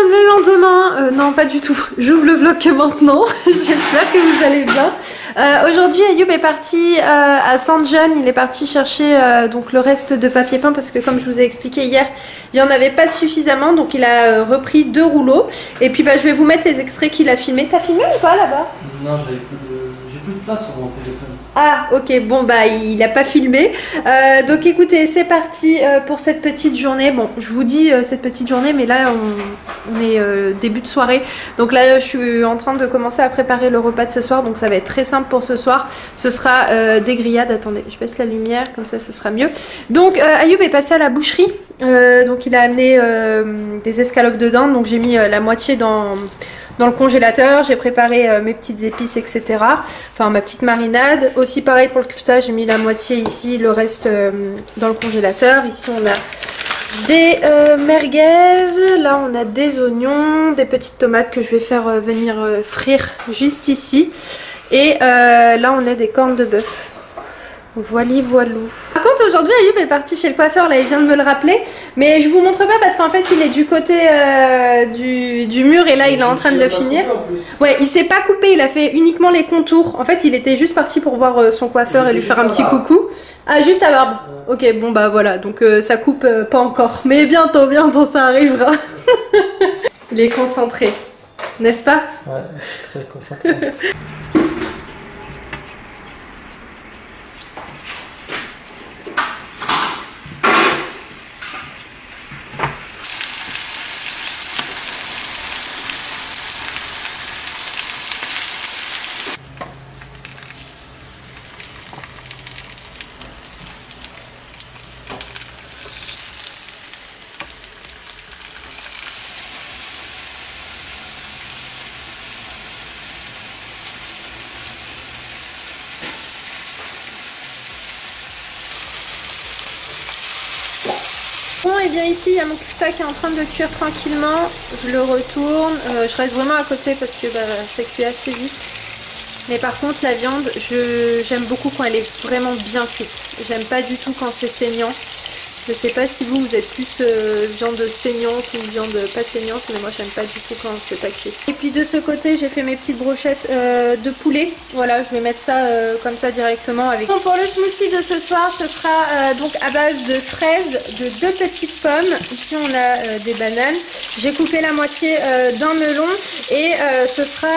sommes le lendemain, non pas du tout, j'ouvre le vlog que maintenant, j'espère que vous allez bien. Aujourd'hui Ayoub est parti à Saint-Jean, il est parti chercher donc le reste de papier peint parce que comme je vous ai expliqué hier, il n'y en avait pas suffisamment, donc il a repris 2 rouleaux. Et puis bah, je vais vous mettre les extraits qu'il a filmés. T'as filmé ou pas là-bas? Non, j'ai plus de place sur mon téléphone. Ah ok, bon bah il n'a pas filmé. Donc écoutez, c'est parti pour cette petite journée. Bon, je vous dis cette petite journée, mais là on est début de soirée. Donc là je suis en train de commencer à préparer le repas de ce soir. Donc ça va être très simple pour ce soir. Ce sera des grillades. Attendez, je baisse la lumière, comme ça ce sera mieux. Donc Ayoub est passé à la boucherie. Donc il a amené des escalopes de dinde. Donc j'ai mis la moitié dans le congélateur, j'ai préparé mes petites épices, etc. Enfin, ma petite marinade. Aussi, pareil pour le kefta, j'ai mis la moitié ici, le reste dans le congélateur. Ici, on a des merguez. Là, on a des oignons, des petites tomates que je vais faire venir frire juste ici. Et là, on a des cornes de bœuf. Voili voilou. Par contre aujourd'hui Ayoub est parti chez le coiffeur, là il vient de me le rappeler. Mais je vous montre pas parce qu'en fait il est du côté du mur et là il est en train de le finir. Ouais, il s'est pas coupé, il a fait uniquement les contours. En fait il était juste parti pour voir son coiffeur et lui faire un petit coucou. Ah, juste à barbe. Ok, bon bah voilà, donc ça coupe pas encore. Mais bientôt, bientôt ça arrivera. Il est concentré, n'est-ce pas? Ouais, très concentré. Bon, et bien ici il y a mon kefta qui est en train de cuire tranquillement. Je le retourne, je reste vraiment à côté parce que bah, ça cuit assez vite. Mais par contre la viande, j'aime beaucoup quand elle est vraiment bien cuite. J'aime pas du tout quand c'est saignant. Je sais pas si vous êtes plus viande saignante ou viande pas saignante, mais moi j'aime pas du tout quand c'est pas cuit. Et puis de ce côté j'ai fait mes petites brochettes de poulet. Voilà, je vais mettre ça comme ça directement avec. Bon, pour le smoothie de ce soir, ce sera donc à base de fraises, de 2 petites pommes. Ici on a des bananes. J'ai coupé la moitié d'un melon et ce sera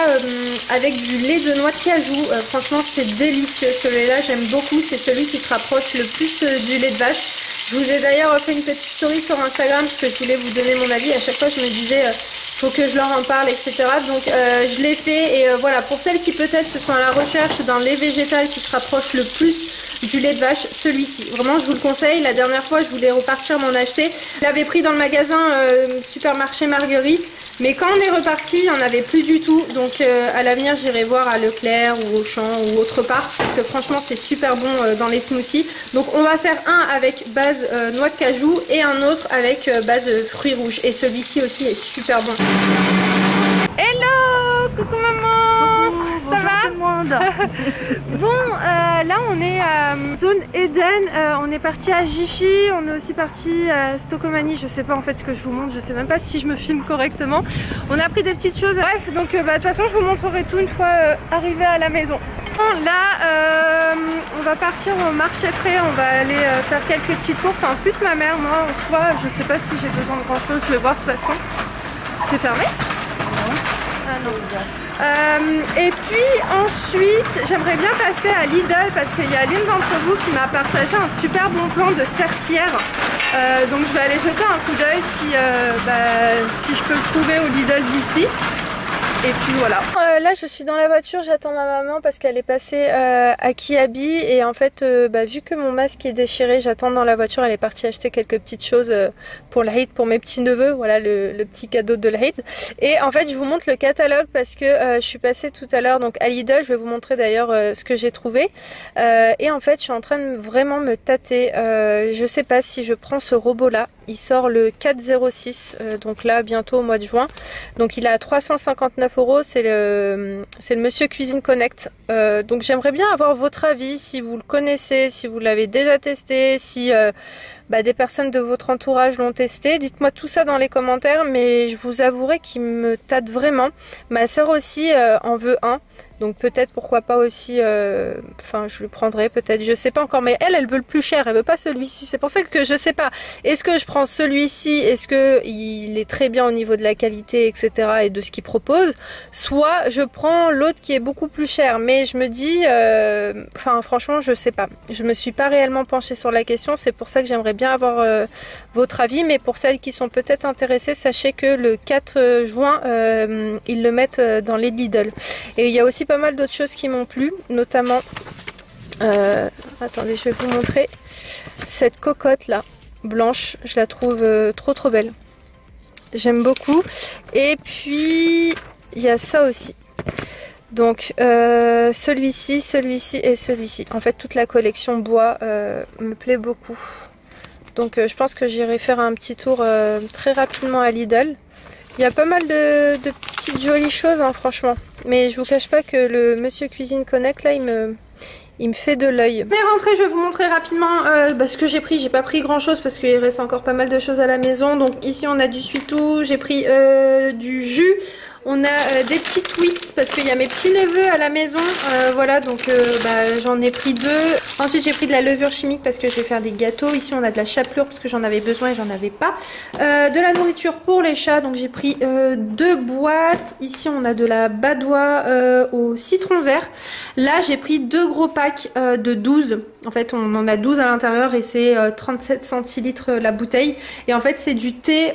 avec du lait de noix de cajou. Franchement c'est délicieux celui-là, j'aime beaucoup. C'est celui qui se rapproche le plus du lait de vache. Je vous ai d'ailleurs fait une petite story sur Instagram parce que je voulais vous donner mon avis. À chaque fois je me disais faut que je leur en parle, etc. Donc je l'ai fait et voilà, pour celles qui peut-être sont à la recherche d'un lait végétal qui se rapproche le plus du lait de vache, celui-ci. Vraiment je vous le conseille. La dernière fois je voulais repartir m'en acheter. Je l'avais pris dans le magasin supermarché Marguerite. Mais quand on est reparti, il n'y en avait plus du tout. Donc à l'avenir, j'irai voir à Leclerc ou Auchan ou autre part. Parce que franchement, c'est super bon dans les smoothies. Donc on va faire un avec base noix de cajou et un autre avec base fruits rouges. Et celui-ci aussi est super bon. Hello! Coucou maman! Coucou, ça va? tout le monde. Bon, là on est à zone Eden, on est parti à Jiffy, on est aussi parti à Stokomani, je sais pas en fait ce que je vous montre, je sais même pas si je me filme correctement. On a pris des petites choses, bref, donc de toute façon je vous montrerai tout une fois arrivé à la maison. Bon, là, on va partir au marché frais, on va aller faire quelques petites courses. En plus ma mère, moi en soi, je sais pas si j'ai besoin de grand chose, je vais voir de toute façon. C'est fermé? Ah non. Et puis ensuite j'aimerais bien passer à Lidl parce qu'il y a l'une d'entre vous qui m'a partagé un super bon plan de serpillère, donc je vais aller jeter un coup d'œil si je peux le trouver au Lidl d'ici. Et puis voilà. Là je suis dans la voiture, j'attends ma maman parce qu'elle est passée à Kiabi et en fait vu que mon masque est déchiré, j'attends dans la voiture. Elle est partie acheter quelques petites choses pour l'Aïd, pour mes petits neveux, voilà le petit cadeau de l'Aïd. Et en fait je vous montre le catalogue parce que je suis passée tout à l'heure donc à Lidl, je vais vous montrer d'ailleurs ce que j'ai trouvé. Et en fait je suis en train de vraiment me tâter, je sais pas si je prends ce robot là, il sort le 4/06, donc là bientôt au mois de juin, donc il est à 359 €, c'est le Monsieur Cuisine Connect. Donc j'aimerais bien avoir votre avis, si vous le connaissez, si vous l'avez déjà testé, si des personnes de votre entourage l'ont testé. Dites-moi tout ça dans les commentaires, mais je vous avouerai qu'il me tâte vraiment. Ma soeur aussi en veut un. Donc peut-être pourquoi pas aussi, enfin je le prendrai peut-être, je sais pas encore, mais elle veut le plus cher, elle veut pas celui-ci, c'est pour ça que je sais pas, est-ce que je prends celui-ci, est-ce que il est très bien au niveau de la qualité etc et de ce qu'il propose, soit je prends l'autre qui est beaucoup plus cher, mais je me dis, enfin franchement je sais pas, je me suis pas réellement penchée sur la question, c'est pour ça que j'aimerais bien avoir votre avis, mais pour celles qui sont peut-être intéressées, sachez que le 4 juin, ils le mettent dans les Lidl, et il y a aussi pas mal d'autres choses qui m'ont plu, notamment attendez je vais vous montrer cette cocotte là blanche, je la trouve trop belle, j'aime beaucoup, et puis il y a ça aussi, donc celui-ci et celui-ci, en fait toute la collection bois me plaît beaucoup, donc je pense que j'irai faire un petit tour très rapidement à Lidl. Il y a pas mal de petites jolies choses hein, franchement, mais je vous cache pas que le Monsieur Cuisine Connect là il me fait de l'œil. On est rentré, je vais vous montrer rapidement ce que j'ai pris. J'ai pas pris grand chose parce qu'il reste encore pas mal de choses à la maison. Donc ici on a du Suitou, j'ai pris du jus. On a des petits Twix parce qu'il y a mes petits neveux à la maison, voilà, donc j'en ai pris 2. Ensuite j'ai pris de la levure chimique parce que je vais faire des gâteaux. Ici on a de la chapelure parce que j'en avais besoin et j'en avais pas. De la nourriture pour les chats, donc j'ai pris 2 boîtes. Ici on a de la badoie au citron vert. Là j'ai pris 2 gros packs de 12. En fait on en a 12 à l'intérieur et c'est 37 centilitres la bouteille. Et en fait c'est du thé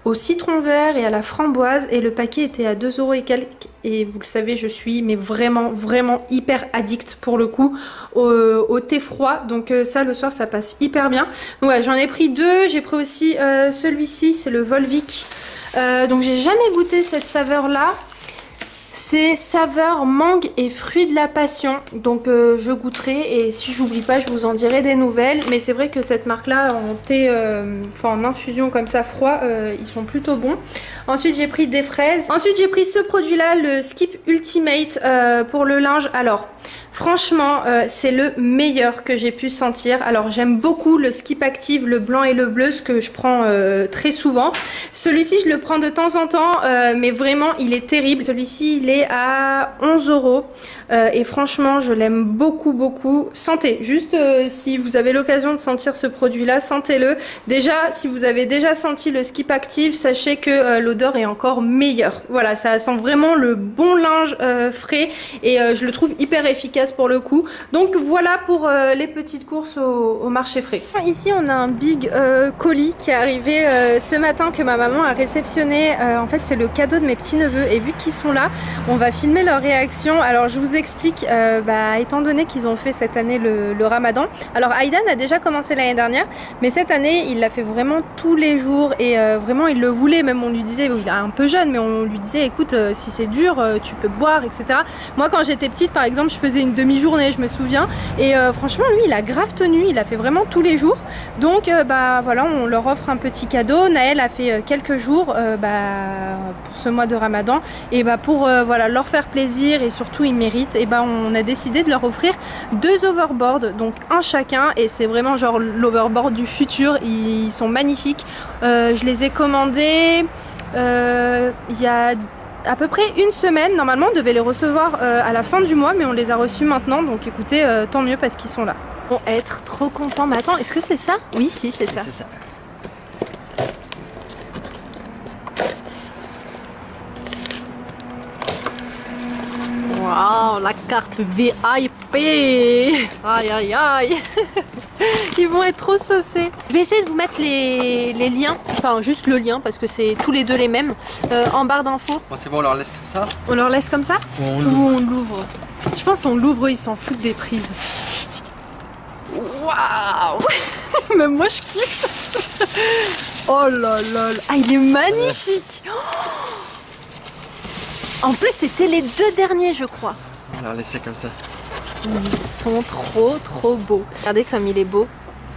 au citron vert et à la framboise, et le paquet était à 2 € et quelques, et vous le savez je suis mais vraiment hyper addict pour le coup au thé froid, donc ça le soir ça passe hyper bien. Donc ouais, j'en ai pris 2, j'ai pris aussi celui-ci, c'est le Volvic, donc j'ai jamais goûté cette saveur là. C'est saveur mangue et fruits de la passion, donc je goûterai et si j'oublie pas je vous en dirai des nouvelles, mais c'est vrai que cette marque là en thé, en infusion comme ça froid, ils sont plutôt bons. Ensuite j'ai pris des fraises, ensuite j'ai pris ce produit là, le Skip Ultimate pour le linge. Alors franchement c'est le meilleur que j'ai pu sentir. Alors j'aime beaucoup le Skip Active, le blanc et le bleu, ce que je prends très souvent. Celui-ci je le prends de temps en temps, mais vraiment il est terrible. Celui-ci il est à 11 € et franchement je l'aime beaucoup. Sentez, juste si vous avez l'occasion de sentir ce produit là, sentez-le. Déjà si vous avez déjà senti le Skip Active, sachez que l'odeur est encore meilleure. Voilà, ça sent vraiment le bon linge frais et je le trouve hyper efficace pour le coup. Donc voilà pour les petites courses au marché frais. Ici on a un big colis qui est arrivé ce matin que ma maman a réceptionné. En fait c'est le cadeau de mes petits neveux et vu qu'ils sont là on va filmer leur réaction. Alors je vous explique, étant donné qu'ils ont fait cette année le ramadan. Alors Aïdan a déjà commencé l'année dernière, mais cette année il l'a fait vraiment tous les jours et vraiment il le voulait. Même on lui disait, il est un peu jeune, mais on lui disait écoute si c'est dur tu peux boire etc. Moi quand j'étais petite par exemple je faisais une demi-journée je me souviens, et franchement lui il a grave tenu, il a fait vraiment tous les jours. Donc voilà, on leur offre un petit cadeau. Naël a fait quelques jours pour ce mois de ramadan, et pour voilà, leur faire plaisir et surtout ils méritent, et on a décidé de leur offrir 2 overboards, donc un chacun, et c'est vraiment genre l'overboard du futur. Ils sont magnifiques, je les ai commandés il y a à peu près une semaine. Normalement on devait les recevoir à la fin du mois, mais on les a reçus maintenant, donc écoutez, tant mieux parce qu'ils sont là. Ils vont être trop contents. Mais attends, est-ce que c'est ça? Oui, si, c'est ça. C'est ça. Waouh, la carte VIP. Aïe. Ils vont être trop saucés. Je vais essayer de vous mettre les liens, enfin juste le lien parce que c'est tous les deux les mêmes, en barre d'infos. Bon, c'est bon, on leur laisse comme ça? On leur laisse comme ça? Ou on l'ouvre? Je pense qu'on l'ouvre, ils s'en foutent des prises. Waouh. Même moi je kiffe. Oh là là. Ah, il est magnifique. En plus c'était les 2 derniers je crois. On va leur laisser comme ça. Ils sont trop beaux. Regardez comme il est beau.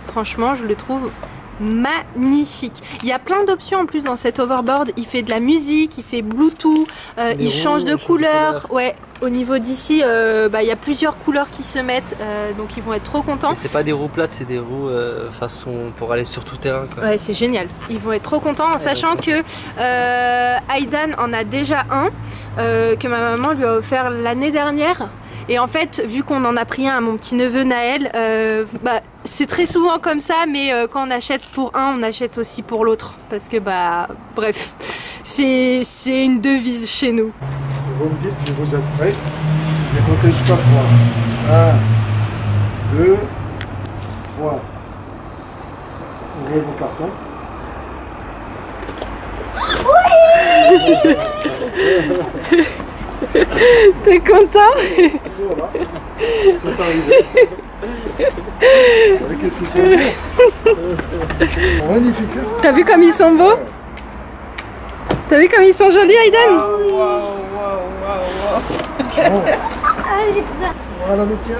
Franchement je le trouve magnifique. Il y a plein d'options en plus dans cet overboard. Il fait de la musique, il fait Bluetooth, il change de couleur. Ouais, au niveau d'ici, il y a plusieurs couleurs qui se mettent, donc ils vont être trop contents. C'est pas des roues plates, c'est des roues façon pour aller sur tout terrain, quoi. Ouais, c'est génial. Ils vont être trop contents en sachant que Aidan en a déjà un que ma maman lui a offert l'année dernière. Et en fait, vu qu'on en a pris un à mon petit neveu Naël, c'est très souvent comme ça, mais quand on achète pour un, on achète aussi pour l'autre. Parce que bref, c'est une devise chez nous. Vous me dites si vous êtes prêts. Je vais compter jusqu'à 3. 1, 2, 3. Ouvrez vos cartons. Oui. T'es content? Ils sont arrivés. Qu'est-ce qu'ils sont beaux. Magnifique. T'as vu comme ils sont beaux? T'as vu comme ils sont jolis, Aidan? Voilà le tien.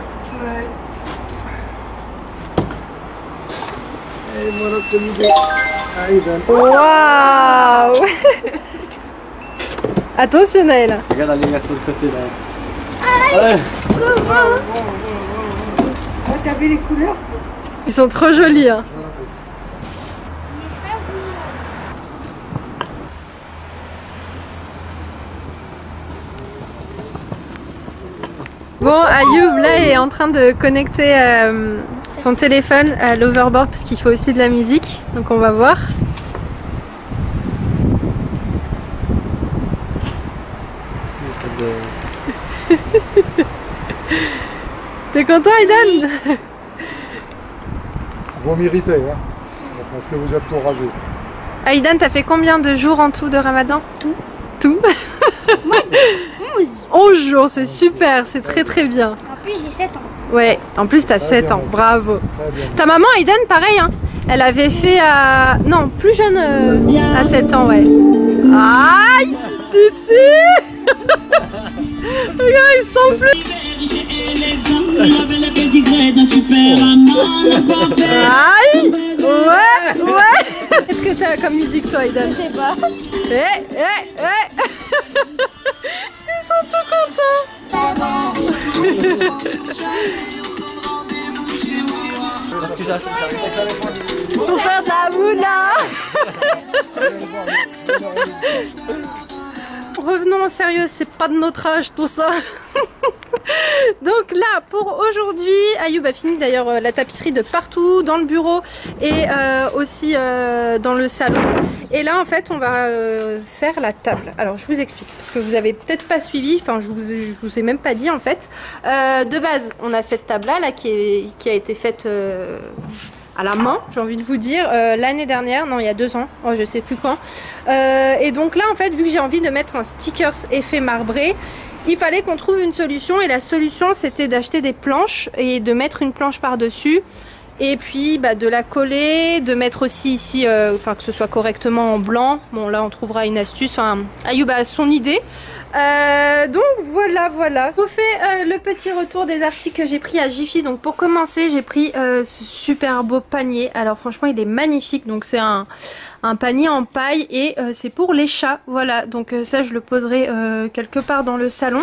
Et voilà celui de Aidan. Waouh. Attention Naël. Regarde la lumière sur le côté là. Ouais. T'as vu les couleurs? Ils sont trop jolis, hein. Bon, Ayoub là est en train de connecter son téléphone à l'overboard parce qu'il faut aussi de la musique, donc on va voir. T'es content, Aidan? Vous méritez, hein, parce que vous êtes courageux. Aidan, t'as fait combien de jours en tout de Ramadan? Tout 11. 11 jours, c'est super, c'est très très bien. En plus, j'ai 7 ans. Ouais, en plus t'as 7 ans, bravo. Ta maman, Aidan, pareil, hein. Elle avait fait à... Non, plus jeune, à 7 ans, ouais. Aïe, si. Regarde, ils sont plus... Aïe. Ouais. Qu'est-ce que t'as comme musique, toi, Aidan? Je sais pas. Ils sont tout contents. Pour faire de la moula. Revenons au sérieux, c'est pas de notre âge tout ça. Donc là pour aujourd'hui, Ayoub a fini d'ailleurs la tapisserie de partout dans le bureau et aussi dans le salon. Et là en fait on va faire la table. Alors je vous explique parce que vous avez peut-être pas suivi, enfin je vous ai même pas dit en fait. De base on a cette table là qui a été faite à la main, j'ai envie de vous dire, l'année dernière, non il y a 2 ans, oh, je sais plus quand. Et donc là en fait vu que j'ai envie de mettre un stickers effet marbré, il fallait qu'on trouve une solution et la solution c'était d'acheter des planches et de mettre une planche par dessus et puis de la coller, de mettre aussi ici, enfin que ce soit correctement en blanc. Bon là on trouvera une astuce, enfin Ayoub a son idée. Donc voilà. Je vous fais le petit retour des articles que j'ai pris à Jiffy. Donc pour commencer j'ai pris ce super beau panier. Alors franchement il est magnifique, donc c'est un panier en paille et c'est pour les chats. Voilà, donc ça je le poserai quelque part dans le salon.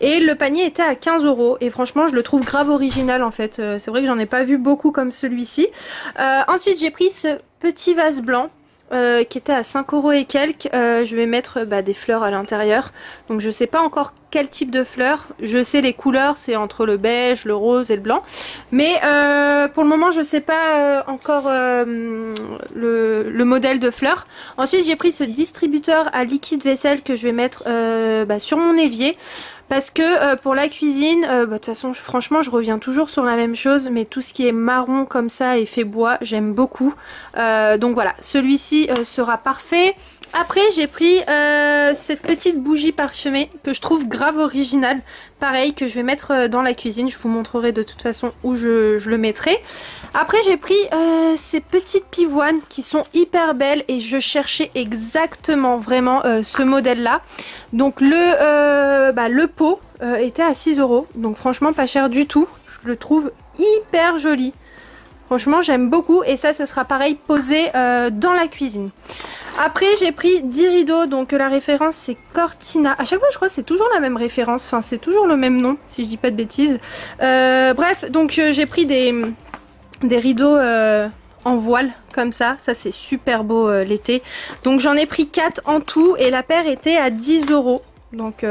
Et le panier était à 15 € et franchement je le trouve grave original en fait. C'est vrai que j'en ai pas vu beaucoup comme celui-ci. Ensuite j'ai pris ce petit vase blanc. Qui était à 5 € et quelques. Je vais mettre des fleurs à l'intérieur. Donc je sais pas encore quel type de fleurs. Je sais les couleurs, c'est entre le beige, le rose et le blanc. Mais pour le moment je sais pas encore le modèle de fleurs. Ensuite j'ai pris ce distributeur à liquide vaisselle que je vais mettre sur mon évier. Parce que pour la cuisine, de toute façon franchement je reviens toujours sur la même chose, mais tout ce qui est marron comme ça et fait bois, j'aime beaucoup. Donc voilà, celui-ci sera parfait. Après j'ai pris cette petite bougie parfumée que je trouve grave originale. Pareil, que je vais mettre dans la cuisine, je vous montrerai de toute façon où je le mettrai. Après j'ai pris ces petites pivoines qui sont hyper belles et je cherchais exactement vraiment ce modèle là. Donc le pot était à 6 €, donc franchement pas cher du tout. Je le trouve hyper joli. Franchement j'aime beaucoup et ça ce sera pareil posé dans la cuisine. Après j'ai pris 10 rideaux, donc la référence c'est Cortina. À chaque fois je crois que c'est toujours la même référence, enfin c'est toujours le même nom si je dis pas de bêtises. Bref, donc j'ai pris des rideaux en voile comme ça c'est super beau l'été. Donc j'en ai pris 4 en tout et la paire était à 10 €. Donc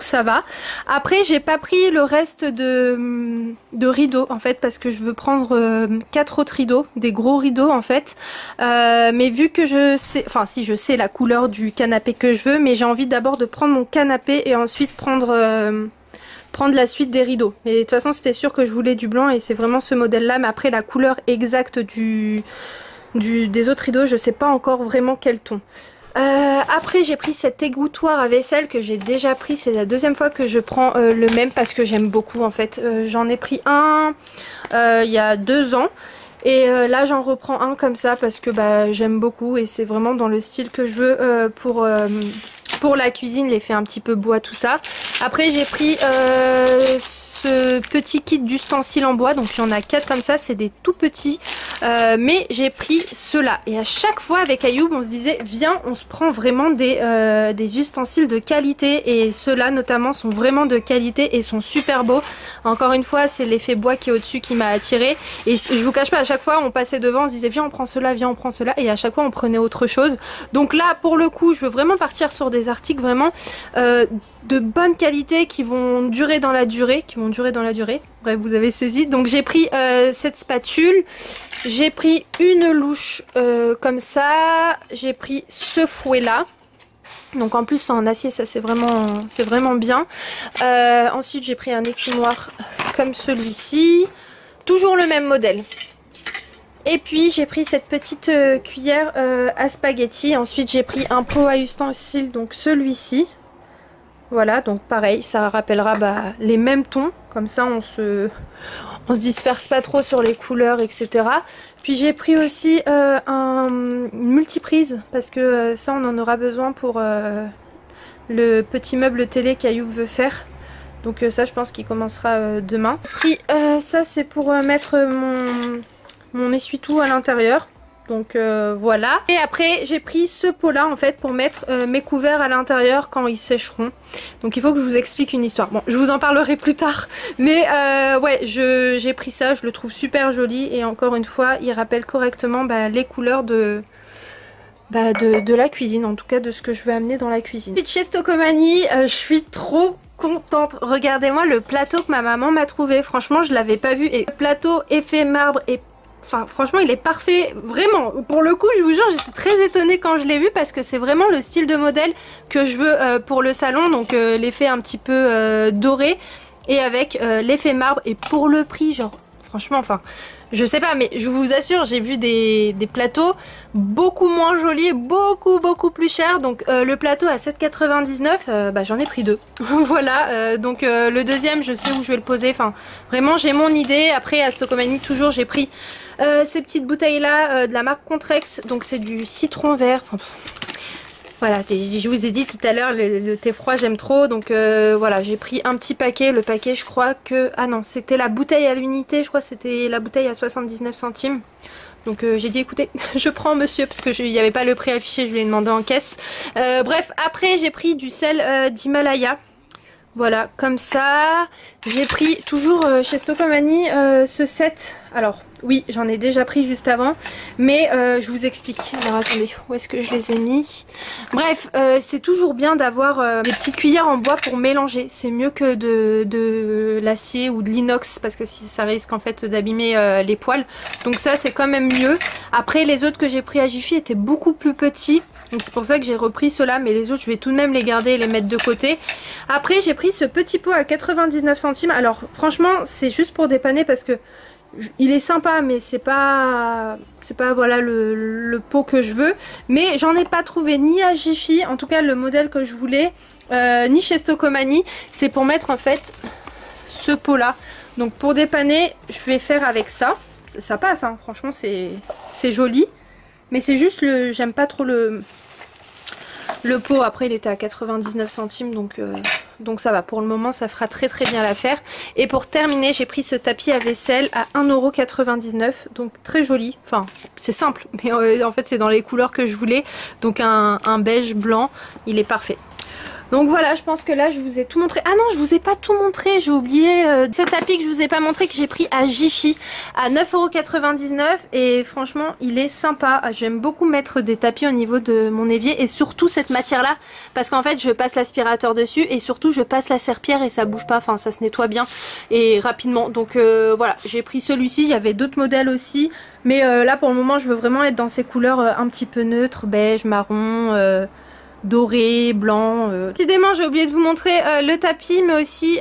ça va. Après j'ai pas pris le reste de rideaux en fait parce que je veux prendre 4 autres rideaux, des gros rideaux en fait. Mais vu que je sais, enfin si je sais la couleur du canapé que je veux, mais j'ai envie d'abord de prendre mon canapé et ensuite prendre la suite des rideaux. Mais de toute façon c'était sûr que je voulais du blanc et c'est vraiment ce modèle là, mais après la couleur exacte des autres rideaux je sais pas encore vraiment quel ton. Après j'ai pris cet égouttoir à vaisselle que j'ai déjà pris, c'est la deuxième fois que je prends le même parce que j'aime beaucoup en fait. J'en ai pris un il y a 2 ans et là j'en reprends un comme ça parce que j'aime beaucoup et c'est vraiment dans le style que je veux pour la cuisine, l'effet un petit peu bois tout ça. Après j'ai pris ce petit kit d'ustensiles en bois, donc il y en a 4 comme ça, c'est des tout petits, mais j'ai pris ceux-là et à chaque fois avec Ayoub on se disait viens on se prend vraiment des ustensiles de qualité et ceux-là notamment sont vraiment de qualité et sont super beaux. Encore une fois c'est l'effet bois qui est au dessus qui m'a attiré et je vous cache pas, à chaque fois on passait devant on se disait viens on prend cela, viens on prend cela et à chaque fois on prenait autre chose. Donc là pour le coup je veux vraiment partir sur des articles vraiment de bonne qualité qui vont durer dans la durée, bref vous avez saisi. Donc j'ai pris cette spatule, j'ai pris une louche comme ça, j'ai pris ce fouet là, donc en plus c'est en acier, ça c'est vraiment bien. Ensuite j'ai pris un écumoire comme celui-ci, toujours le même modèle. Et puis j'ai pris cette petite cuillère à spaghetti. Ensuite j'ai pris un pot à ustensiles, donc celui-ci. Voilà, donc pareil, ça rappellera les mêmes tons. Comme ça on se disperse pas trop sur les couleurs, etc. Puis j'ai pris aussi une multiprise parce que ça on en aura besoin pour le petit meuble télé qu'Ayoub veut faire. Donc ça je pense qu'il commencera demain. Puis ça c'est pour mettre mon essuie-tout à l'intérieur. Donc voilà. Et après j'ai pris ce pot là en fait pour mettre mes couverts à l'intérieur quand ils sécheront. Donc il faut que je vous explique une histoire. Bon je vous en parlerai plus tard. Mais ouais j'ai pris ça, je le trouve super joli. Et encore une fois il rappelle correctement les couleurs de la cuisine. En tout cas de ce que je veux amener dans la cuisine. Puis chez Stocomanie je suis trop contente. Regardez-moi le plateau que ma maman m'a trouvé. Franchement je l'avais pas vu. Et le plateau effet marbre et enfin franchement il est parfait, vraiment pour le coup je vous jure j'étais très étonnée quand je l'ai vu parce que c'est vraiment le style de modèle que je veux pour le salon, donc l'effet un petit peu doré et avec l'effet marbre et pour le prix genre franchement enfin je sais pas mais je vous assure j'ai vu des plateaux beaucoup moins jolis, beaucoup plus chers. Donc le plateau à 7,99 j'en ai pris 2 voilà donc le deuxième je sais où je vais le poser, enfin vraiment j'ai mon idée. Après à Stocomanie toujours j'ai pris ces petites bouteilles là de la marque Contrex, donc c'est du citron vert, enfin, voilà, je vous ai dit tout à l'heure le thé froid j'aime trop, donc voilà j'ai pris un petit paquet. Le paquet je crois que, ah non c'était la bouteille à l'unité, je crois que c'était la bouteille à 79 centimes. Donc j'ai dit écoutez je prends monsieur parce que il n'y avait pas le prix affiché, je lui ai demandé en caisse. Bref après j'ai pris du sel d'Himalaya. Voilà comme ça. J'ai pris toujours chez Stocomanie ce set. Alors oui j'en ai déjà pris juste avant mais je vous explique. Alors attendez où est-ce que je les ai mis. Bref c'est toujours bien d'avoir des petites cuillères en bois pour mélanger. C'est mieux que de l'acier ou de l'inox parce que ça risque en fait d'abîmer les poêles. Donc ça c'est quand même mieux. Après les autres que j'ai pris à Jiffy étaient beaucoup plus petits. Donc c'est pour ça que j'ai repris ceux-là, mais les autres je vais tout de même les garder et les mettre de côté. Après j'ai pris ce petit pot à 99 centimes. Alors franchement c'est juste pour dépanner parce que il est sympa mais c'est pas voilà le pot que je veux. Mais j'en ai pas trouvé ni à Jiffy, en tout cas le modèle que je voulais, ni chez Stocomanie. C'est pour mettre en fait ce pot là. Donc pour dépanner je vais faire avec ça. Ça passe hein, franchement c'est joli. Mais c'est juste j'aime pas trop Le pot après il était à 99 centimes donc ça va, pour le moment ça fera très bien l'affaire. Et pour terminer j'ai pris ce tapis à vaisselle à 1,99 €, donc très joli, enfin c'est simple mais en fait c'est dans les couleurs que je voulais, donc un beige blanc, il est parfait. Donc voilà, je pense que là je vous ai tout montré. Ah non, je vous ai pas tout montré, j'ai oublié ce tapis que je vous ai pas montré, que j'ai pris à Jiffy à 9,99 € et franchement il est sympa. J'aime beaucoup mettre des tapis au niveau de mon évier et surtout cette matière là, parce qu'en fait je passe l'aspirateur dessus et surtout je passe la serpillière et ça bouge pas, enfin ça se nettoie bien et rapidement. Donc voilà, j'ai pris celui-ci, il y avait d'autres modèles aussi, mais là pour le moment je veux vraiment être dans ces couleurs un petit peu neutres, beige, marron, doré, blanc. Décidément j'ai oublié de vous montrer le tapis, mais aussi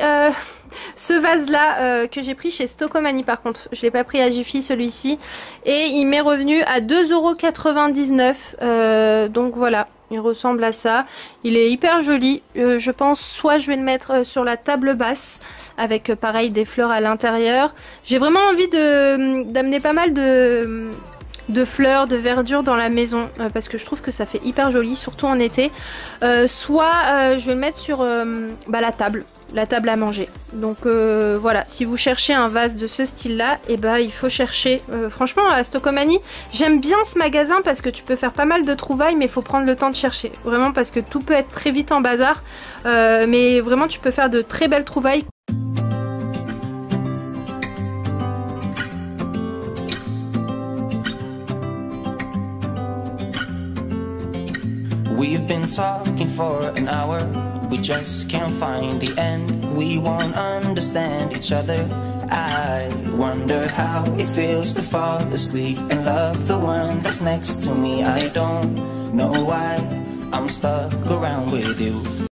ce vase là que j'ai pris chez Stockomanie. Par contre je l'ai pas pris à Jiffy celui-ci, et il m'est revenu à 2,99 €, donc voilà, il ressemble à ça. Il est hyper joli, je pense soit je vais le mettre sur la table basse avec pareil des fleurs à l'intérieur. J'ai vraiment envie d'amener pas mal de fleurs, de verdure dans la maison parce que je trouve que ça fait hyper joli, surtout en été. Soit je vais le mettre sur la table à manger. Donc voilà, si vous cherchez un vase de ce style là, et il faut chercher franchement à Stockomanie. J'aime bien ce magasin parce que tu peux faire pas mal de trouvailles, mais il faut prendre le temps de chercher vraiment, parce que tout peut être très vite en bazar, mais vraiment tu peux faire de très belles trouvailles. We've been talking for an hour, we just can't find the end. We won't understand each other. I wonder how it feels to fall asleep and love the one that's next to me. I don't know why I'm stuck around with you.